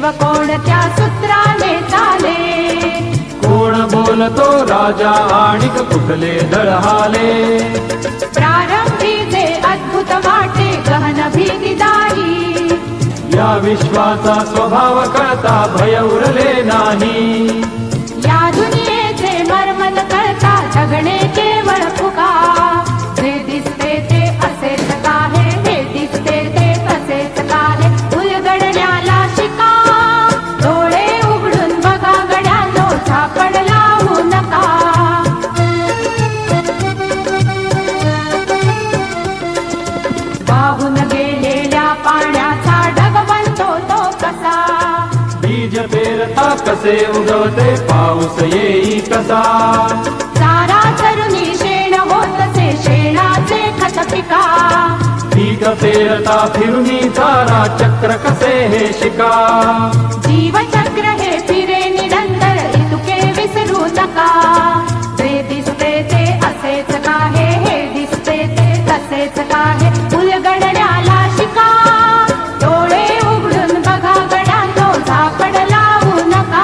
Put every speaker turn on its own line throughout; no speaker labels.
विश्व कोणत्या सूत्राने चाले?
कोण बोलतो राजा आणिक कुठले दळहाले?
प्रारंभी जे अद्भुत वाटे गहन भीतीदायी,
या विश्वाचा स्वभाव कळता भय उरले नाही.
या दुनियेचे मर्म न कळता जगणे केवळ फुका. जे दिसते ते असेच काहे, हे दिसते ते तसेच काहे, उलगडण्याला शिका. डोळे उघडून बघा गड्यांनो, झापड लावू नका. वाहून गेलेल्या पाण्याचा ढग बनतो तो कसा?
बीज पेरता कसे उगवते पाऊस येई कसा?
चारा चरुनी शेण होतसे शेणाचे खत पिका.
पीक पेरता फिरुनी चारा चक्र कसे हे शिका?
जीवचक्र हे फिरे निरंतर, इतुके विसरू नका. जे दिसते ते असेच काहे, हे दिसते ते तसेच काहे, उलगडण्याला शिका. डोळे उघडून बघा गड्यांनो, झापड लावू नका.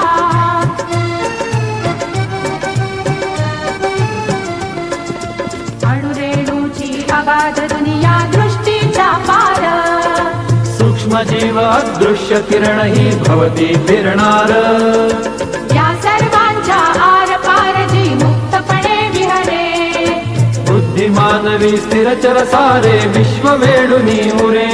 अणुरेणूची अगाध दुनिया दृष्टीचा पार,
सूक्ष्म जीव अदृश्य किरण ही भवती फिरणार.
या सर्वांच्या आर पार जी मुक्तपणे विहरे.
बुद्धिमानवी स्थिरचर सारे विश्व वेडुनी उरे.